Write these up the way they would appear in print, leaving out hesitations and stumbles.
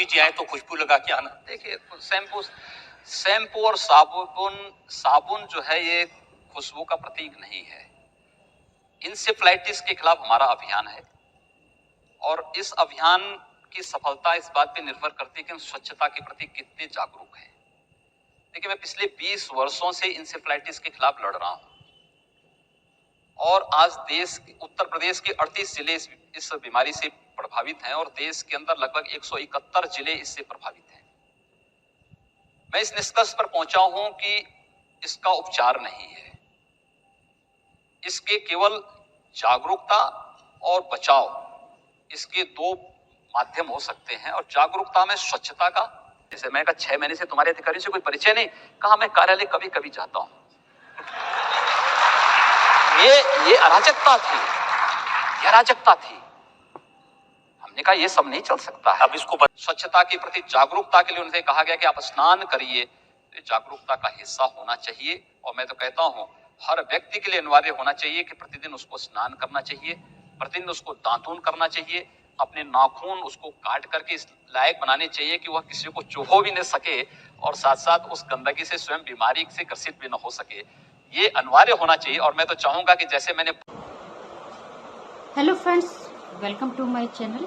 जी आए तो खुशबू लगा के आना। देखिए शैम्पू और साबुन जो है ये खुशबू का प्रतीक नहीं है। इंसेफ्लाइटिस के खिलाफ हमारा अभियान है और इस अभियान की सफलता इस बात पे निर्भर करती है कि हम स्वच्छता के प्रति कितने जागरूक हैं। देखिए मैं पिछले 20 वर्षों से इंसेफ्लाइटिस के खिलाफ लड़ रहा हूं और आज उत्तर प्रदेश के 38 जिले इस बीमारी से प्रभावित हैं और देश के अंदर लगभग 171 जिले इससे प्रभावित हैं। मैं इस निष्कर्ष पर पहुंचा हूं कि इसका उपचार नहीं है, इसके केवल जागरूकता और बचाव, इसके दो माध्यम हो सकते हैं। और जागरूकता में स्वच्छता का, जैसे मैं कहा 6 महीने से तुम्हारे अधिकारी से कोई परिचय नहीं, कहा मैं कार्यालय कभी कभी जाता हूं। ये अराजकता थी, ये अराजकता थी। हमने कहा ये सब नहीं चल सकता है। अब इसको स्वच्छता के प्रति जागरूकता के लिए उनसे कहा गया कि आप स्नान करिए, तो जागरूकता का हिस्सा होना चाहिए। और मैं तो कहता हूं हर व्यक्ति के लिए अनिवार्य होना चाहिए कि प्रतिदिन उसको स्नान करना चाहिए, प्रतिदिन उसको दातून करना चाहिए, अपने नाखून उसको काट करके इस लायक बनाने चाहिए कि वह किसी को चुभो भी न सके और साथ साथ उस गंदगी से स्वयं बीमारी से ग्रसित भी न हो सके। ये अनिवार्य होना चाहिए। और मैं तो चाहूंगा कि जैसे मैंने hello friends, welcome to my channel.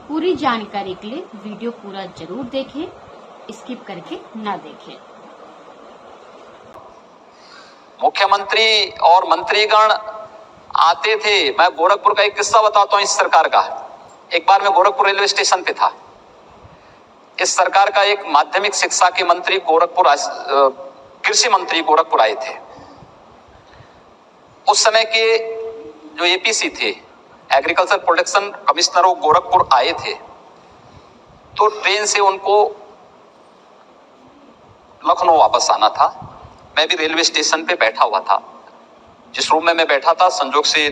पूरी जानकारी के लिए वीडियो पूरा जरूर देखें, स्किप करके ना देखें। मुख्यमंत्री और मंत्रीगण आते थे। मैं गोरखपुर का एक किस्सा बताता हूं इस सरकार का। एक बार मैं गोरखपुर रेलवे स्टेशन पे था। इस सरकार का एक माध्यमिक शिक्षा के मंत्री कृषि मंत्री गोरखपुर आए थे। उस समय के जो एपीसी थे, एग्रीकल्चर प्रोडक्शन कमिश्नर, वो गोरखपुर आए थे। तो ट्रेन से उनको लखनऊ वापस आना था। मैं भी रेलवे स्टेशन पे बैठा हुआ था। जिस रूम में मैं बैठा था, संजोग से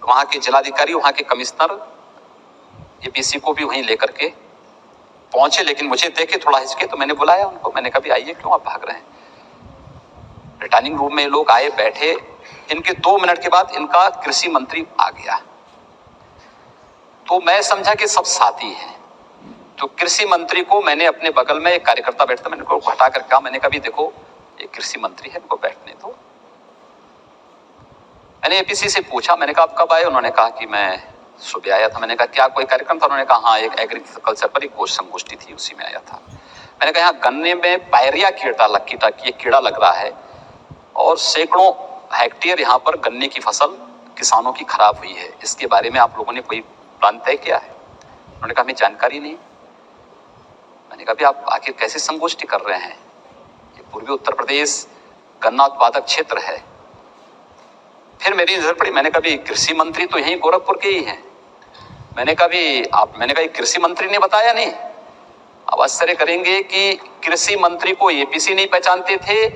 वहां के जिलाधिकारी, वहां के कमिश्नर एपीसी को भी वहीं लेकर के पहुंचे, लेकिन मुझे देखे थोड़ा हिचके, तो मैंने बुलाया उनको। मैंने कहा आइए, क्यों आप भाग रहे हैं? रिटर्निंग रूम में लोग आए, बैठे। इनके 2 मिनट के बाद इनका कृषि मंत्री आ गया। तो मैं समझा कि सब साथी हैं। तो कृषि मंत्री को मैंने अपने बगल में, एक कार्यकर्ता बैठता, मैंने उनको हटा कर कहा, मैंने कहा देखो ये कृषि मंत्री है, इनको बैठने दो। मैंने एपीसी से पूछा, मैंने कहा आप कब आए? उन्होंने कहा कि मैं सुबह आया था। मैंने कहा क्या कोई कार्यक्रम था? उन्होंने कहा हाँ, एक एग्रीकल्चर पर एक संगोष्ठी थी, उसी में आया था। मैंने कहा यहाँ गन्ने में पायरिया कीड़ा लग रहा है और सैकड़ों हेक्टेयर यहाँ पर गन्ने की फसल किसानों की खराब हुई है। इसके बारे में आप लोगों ने कोई प्लान तय किया है? उन्होंने कहा हमें जानकारी नहीं। मैंने कहा आप आखिर कैसे संगोष्ठी कर रहे हैं? ये पूर्वी उत्तर प्रदेश गन्ना उत्पादक क्षेत्र है। फिर मेरी नजर पड़ी, मैंने कहा कृषि मंत्री तो यही गोरखपुर के ही हैं। मैंने कहा कृषि मंत्री ने बताया नहीं? अब आश्चर्य करेंगे कि कृषि मंत्री को एपीसी नहीं पहचानते थे,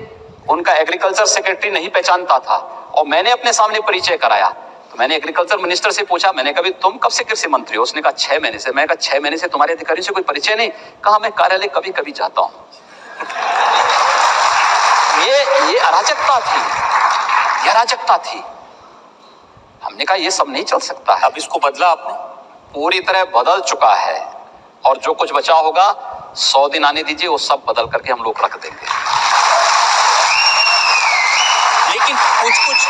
उनका एग्रीकल्चर सेक्रेटरी नहीं पहचानता था, और मैंने अपने सामने परिचय कराया। तो मैंने एग्रीकल्चर मिनिस्टर से पूछा, मैंने कहा तुम कब से कृषि मंत्री हो? उसने कहा 6 महीने से। मैं कहा 6 महीने से तुम्हारे अधिकारी से कोई परिचय नहीं? कहा मैं कार्यालय कभी कभी जाता हूं। ये अराजकता थी, ये अराजकता थी। हमने कहा ये सब नहीं चल सकता है। अब इसको बदला आपने? पूरी तरह बदल चुका है, और जो कुछ बचा होगा 100 दिन आने दीजिए, वो सब बदल करके हम लोग रख देंगे। लेकिन कुछ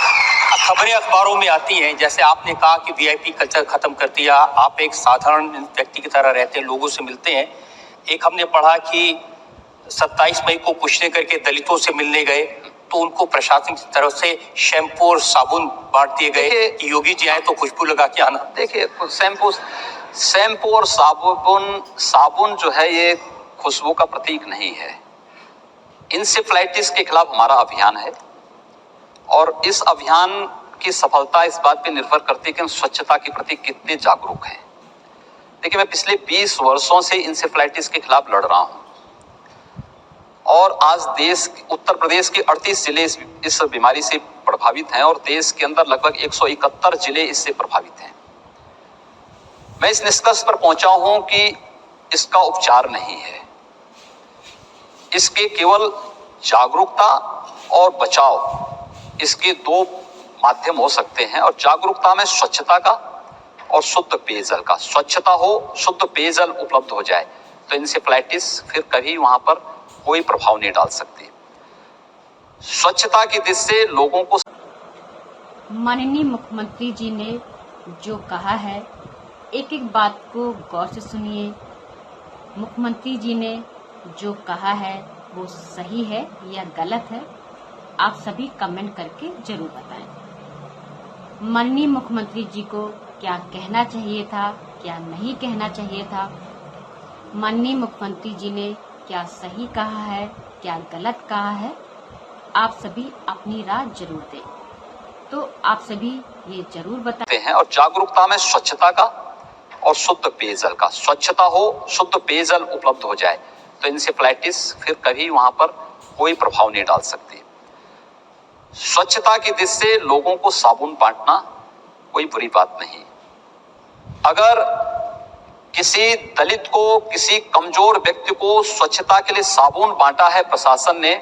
खबरें अखबारों में आती हैं, जैसे आपने कहा कि वीआईपी कल्चर खत्म कर दिया, आप एक साधारण व्यक्ति की तरह रहते हैं, लोगों से मिलते हैं। एक हमने पढ़ा कि 27 मई को कुछ ने करके दलितों से मिलने गए, तो उनको प्रशासन की तरफ से शैम्पू और साबुन बांट दिए गए कि योगी जी आए तो खुशबू लगा के आना। देखिए शैम्पू और साबुन जो है ये खुशबू का प्रतीक नहीं है। इंसेफ्लाइटिस के खिलाफ हमारा अभियान है और इस अभियान की सफलता इस बात पे निर्भर करती है कि हम स्वच्छता के प्रति कितने जागरूक हैं। देखिए मैं पिछले 20 वर्षों से इंसेफ्लाइटिस के खिलाफ लड़ रहा हूं और आज उत्तर प्रदेश के 38 जिले इस बीमारी से प्रभावित हैं और देश के अंदर लगभग 171 जिले इससे प्रभावित हैं। मैं इस निष्कर्ष पर पहुंचा हूं कि इसका उपचार नहीं है, इसके केवल जागरूकता और बचाव, इसके दो माध्यम हो सकते हैं। और जागरूकता में स्वच्छता का और शुद्ध पेयजल का। स्वच्छता हो, शुद्ध पेयजल उपलब्ध हो जाए, तो इंसेफ्लाइटिस फिर कभी वहां पर कोई प्रभाव नहीं डाल सकती। स्वच्छता की दृष्टि से लोगों को, माननीय मुख्यमंत्री जी ने जो कहा है, एक एक बात को गौर से सुनिए। मुख्यमंत्री जी ने जो कहा है वो सही है या गलत है, आप सभी कमेंट करके जरूर बताएं। माननीय मुख्यमंत्री जी को क्या कहना चाहिए था, क्या नहीं कहना चाहिए था, माननीय मुख्यमंत्री जी ने क्या सही कहा है, क्या गलत कहा है, आप सभी अपनी राय जरूर दें। तो आप सभी ये जरूर बताएं। हैं और जागरूकता में स्वच्छता का और शुद्ध पेयजल का, स्वच्छता हो, शुद्ध पेयजल उपलब्ध हो जाए तो इंसेफ्लाइटिस फिर कभी वहां पर कोई प्रभाव नहीं डाल सकती। स्वच्छता की दृष्टि से लोगों को साबुन बांटना कोई बुरी बात नहीं। अगर किसी दलित को, किसी कमजोर व्यक्ति को स्वच्छता के लिए साबुन बांटा है प्रशासन ने,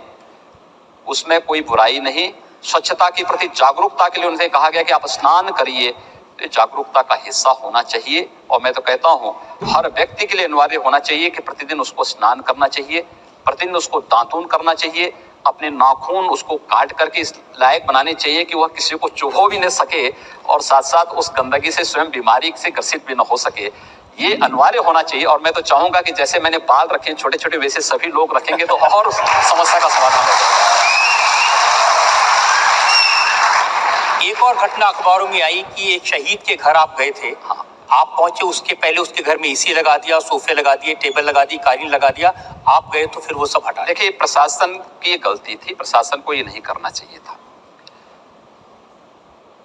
उसमें कोई बुराई नहीं। स्वच्छता के प्रति जागरूकता के लिए उनसे कहा गया कि आप स्नान करिए, तो जागरूकता का हिस्सा होना चाहिए। और मैं तो कहता हूं हर व्यक्ति के लिए अनिवार्य होना चाहिए कि प्रतिदिन उसको स्नान करना चाहिए, प्रतिदिन उसको दातून करना चाहिए, अपने नाखून उसको काट करके इस लायक बनाने चाहिए कि वह किसी को चुभो भी न सके और साथ साथ उस गंदगी से स्वयं बीमारी से ग्रसित भी न हो सके। ये अनिवार्य होना चाहिए। और मैं तो चाहूंगा कि जैसे मैंने बाल रखे छोटे छोटे, वैसे सभी लोग रखेंगे तो और समस्या का समाधान होगा। एक और घटना अखबारों में आई कि एक शहीद के घर आप गए थे। हाँ। आप पहुंचे, उसके पहले उसके घर में एसी लगा दिया, सोफे लगा दिए, टेबल लगा दी, कालीन लगा दिया। आप गए तो फिर वो सब हटा। देखिए, प्रशासन की गलती थी, प्रशासन को ये नहीं करना चाहिए था।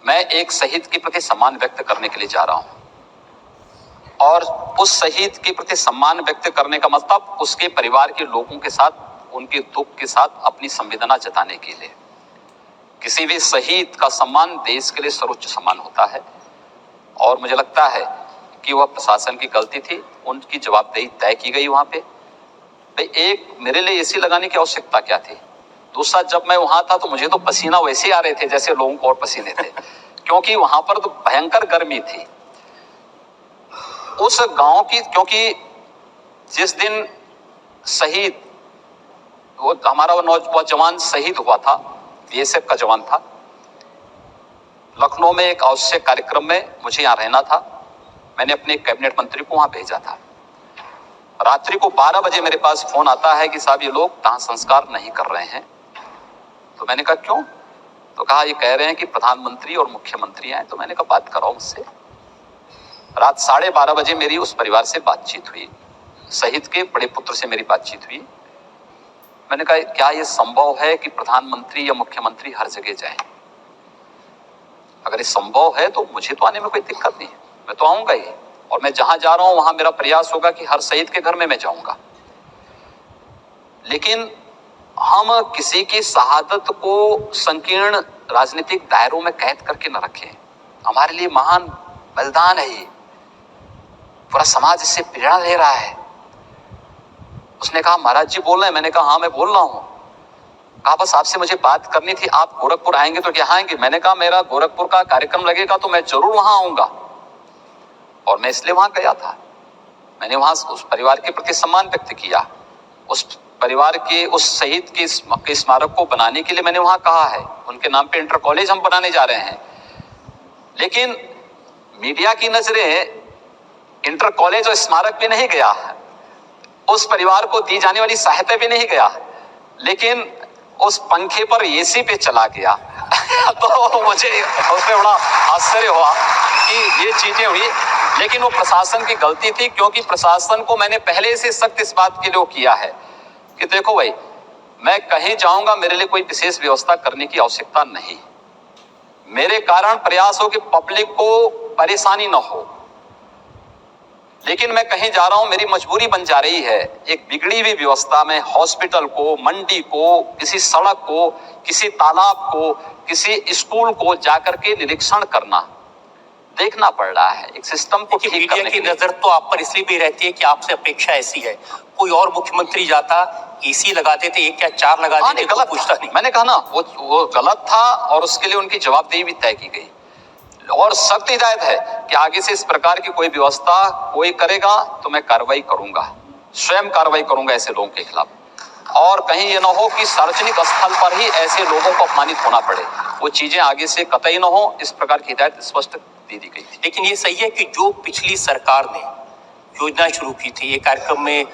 मैं एक शहीद के प्रति सम्मान व्यक्त करने के लिए जा रहा हूं और उस शहीद के प्रति सम्मान व्यक्त करने का मतलब उसके परिवार के लोगों के साथ, उनके दुख के साथ अपनी संवेदना जताने के लिए। किसी भी शहीद का सम्मान देश के लिए सर्वोच्च सम्मान होता है और मुझे लगता है कि वह प्रशासन की गलती थी, उनकी जवाबदेही तय की गई वहां पे। भाई, एक मेरे लिए एसी लगाने की आवश्यकता क्या थी? दूसरा, जब मैं वहां था तो मुझे तो पसीना वैसे आ रहे थे जैसे लोगों को और पसीने थे क्योंकि वहां पर तो भयंकर गर्मी थी उस गांव की। क्योंकि जिस दिन शहीद, वो हमारा वो नौजवान शहीद हुआ था, बीएसएफ का जवान था, लखनऊ में एक आवश्यक कार्यक्रम में मुझे यहाँ रहना था। मैंने अपने कैबिनेट मंत्री को वहां भेजा था। रात्रि को 12 बजे मेरे पास फोन आता है कि साहब ये लोग दाह संस्कार नहीं कर रहे हैं। तो मैंने कहा क्यों? तो कहा ये कह रहे हैं कि प्रधानमंत्री और मुख्यमंत्री आए। तो मैंने कहा बात कराओ मुझसे। रात 12:30 बजे मेरी उस परिवार से बातचीत हुई, शहीद के बड़े पुत्र से मेरी बातचीत हुई। मैंने कहा क्या ये संभव है कि प्रधानमंत्री या मुख्यमंत्री हर जगह जाए? अगर ये संभव है तो मुझे तो आने में कोई दिक्कत नहीं है, मैं तो आऊंगा ही। और मैं जहां जा रहा हूं वहां मेरा प्रयास होगा कि हर शहीद के घर में मैं जाऊंगा। लेकिन हम किसी की शहादत को संकीर्ण राजनीतिक दायरों में कैद करके न रखें। हमारे लिए महान बलिदान है ये, पूरा समाज इससे प्रेरणा ले रहा है। उसने कहा महाराज जी बोल रहे हैं? मैंने कहा हाँ मैं बोल रहा हूं। कहा बस आपसे मुझे बात करनी थी, आप गोरखपुर आएंगे तो क्या आएंगे? मैंने कहा मेरा गोरखपुर का कार्यक्रम लगेगा तो मैं जरूर वहां आऊंगा। और मैं इसलिए वहां गया था। मैंने वहां उस परिवार के प्रति सम्मान व्यक्त किया, उस परिवार के, उस शहीद के स्मारक को बनाने के लिए मैंने वहां कहा है। उनके नाम पे इंटर कॉलेज हम बनाने जा रहे हैं। लेकिन मीडिया की नजरें इंटर कॉलेज और स्मारक पे नहीं गया, उस परिवार को दी जाने वाली सहायता भी नहीं गया, लेकिन उस पंखे पर एसी पे चला गया। तो मुझे उसमें बड़ा आश्चर्य हुआ कि ये चीजें हुई। लेकिन वो प्रशासन की गलती थी, क्योंकि प्रशासन को मैंने पहले से सख्त इस बात के लिए किया है कि देखो भाई, मैं कहीं जाऊंगा मेरे लिए कोई विशेष व्यवस्था करने की आवश्यकता नहीं। मेरे कारण प्रयास हो कि पब्लिक को परेशानी ना हो। लेकिन मैं कहीं जा रहा हूं, मेरी मजबूरी बन जा रही है एक बिगड़ी हुई व्यवस्था में हॉस्पिटल को, मंडी को, किसी सड़क को, किसी तालाब को, किसी स्कूल को जाकर के निरीक्षण करना, देखना पड़ रहा है एक सिस्टम को ठीक मीडिया करने की के लिए। नजर तो आप पर इसलिए भी रहती है कि आपसे अपेक्षा ऐसी है। कोई और मुख्यमंत्री जाता, एसी लगा देते, एक या चार लगा हाँ, देते, गलत पूछता था। नहीं। मैंने कहा ना वो गलत था और उसके लिए उनकी जवाबदेही भी तय की गई और सख्त हिदायत है कि आगे से इस प्रकार की कोई व्यवस्था कोई करेगा तो मैं कार्रवाई करूंगा। स्वयं कार्रवाई करूंगा ऐसे लोगों के खिलाफ। और कहीं ये ना हो कि सार्वजनिक स्थल पर ही ऐसे लोगों को अपमानित होना पड़े, वो चीजें आगे से कतई ना हो, इस प्रकार की हिदायत स्पष्ट दे दी गई थी। लेकिन ये सही है कि जो पिछली सरकार ने योजना शुरू की थी, ये कार्यक्रम में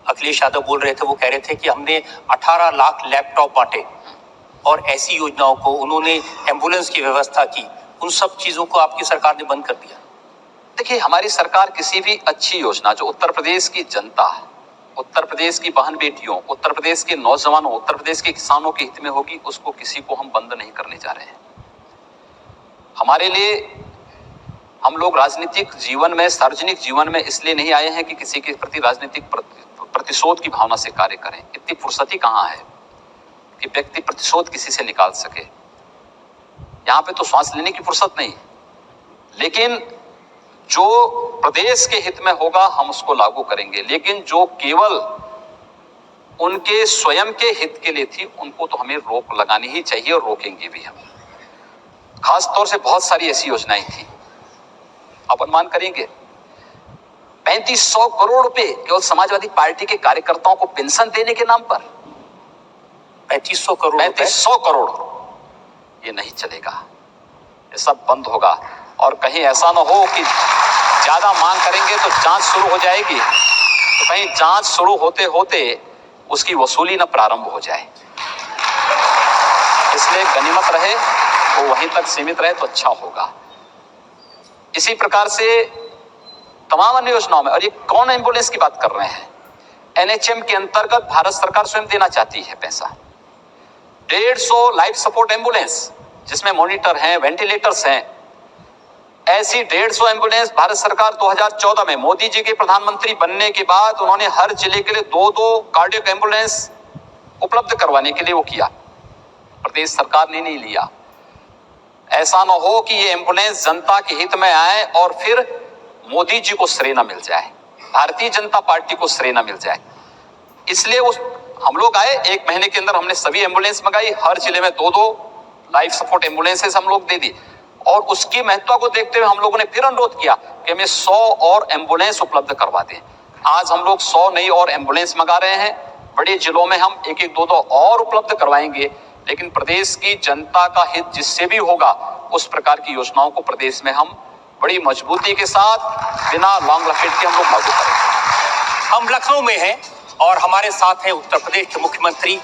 अखिलेश यादव बोल रहे थे, वो कह रहे थे कि हमने 18 लाख लैपटॉप बांटे और ऐसी योजनाओं को उन्होंने एम्बुलेंस की व्यवस्था की, उन सब चीजों को आपकी सरकार ने बंद कर दिया। देखिए, हमारी सरकार किसी भी अच्छी योजना जो उत्तर प्रदेश की जनता, उत्तर प्रदेश की बहन बेटियों, उत्तर प्रदेश के नौजवानों, उत्तर प्रदेश के किसानों के हित में होगी, उसको किसी को हम बंद नहीं करने जा रहे हैं। हमारे लिए हम लोग राजनीतिक जीवन में, सार्वजनिक जीवन में इसलिए नहीं आए हैं कि किसी के प्रति राजनीतिक प्रतिशोध की भावना से कार्य करें। इतनी फुर्सत ही कहाँ है कि व्यक्ति प्रतिशोध किसी से निकाल सके। यहां पे तो श्वास लेने की फुर्सत नहीं, लेकिन जो प्रदेश के हित में होगा हम उसको लागू करेंगे। लेकिन जो केवल उनके स्वयं के हित के लिए थी, उनको तो हमें रोक लगानी ही चाहिए और रोकेंगे भी हम। खास तौर से बहुत सारी ऐसी योजनाएं थी, आप अनुमान करेंगे 3500 करोड़ रुपए केवल समाजवादी पार्टी के कार्यकर्ताओं को पेंशन देने के नाम पर। 3500 करोड़, ये नहीं चलेगा, ये सब बंद होगा। और कहीं ऐसा ना हो कि ज्यादा मांग करेंगे तो जांच शुरू हो जाएगी, तो कहीं जांच शुरू होते होते उसकी वसूली न प्रारंभ हो जाए। इसलिए गनीमत रहे, वो वहीं तक सीमित रहे तो अच्छा होगा। इसी प्रकार से तमाम अन्य योजनाओं में, और ये कौन एम्बुलेंस की बात कर रहे हैं, एनएचएम के अंतर्गत भारत सरकार स्वयं देना चाहती है पैसा। 150 लाइफ सपोर्ट एम्बुलेंस जिसमें मॉनिटर हैं, वेंटिलेटर्स हैं, ऐसी 150 एम्बुलेंस भारत सरकार 2014 में मोदी जी के प्रधानमंत्री बनने के बाद उन्होंने हर जिले के लिए 2-2 कार्डियक एम्बुलेंस उपलब्ध करवाने के लिए वो किया। प्रदेश सरकार ने नहीं लिया। ऐसा न हो कि ये एम्बुलेंस जनता के हित में आए और फिर मोदी जी को श्रेय न मिल जाए, भारतीय जनता पार्टी को श्रेय न मिल जाए। इसलिए हम लोग आए, 1 महीने के अंदर हमने सभी एम्बुलेंस मंगाई, हर जिले में 2-2 लाइफ सपोर्ट एम्बुलेंसेस हम लोग दे दी। और उसकी महत्ता को देखते हुए हम लोगों ने फिर अनुरोध किया कि हमें 100 और एम्बुलेंस उपलब्ध करवा दें। आज हम लोग 100 नई और एम्बुलेंस मंगा रहे हैं। बड़े जिलों में हम 1-1, 2-2 और उपलब्ध करवाएंगे। लेकिन प्रदेश की जनता का हित जिससे भी होगा, उस प्रकार की योजनाओं को प्रदेश में हम बड़ी मजबूती के साथ बिना लॉन्ग लपेट के हम लोग लागू करेंगे। हम लखनऊ में हैं और हमारे साथ हैं उत्तर प्रदेश के मुख्यमंत्री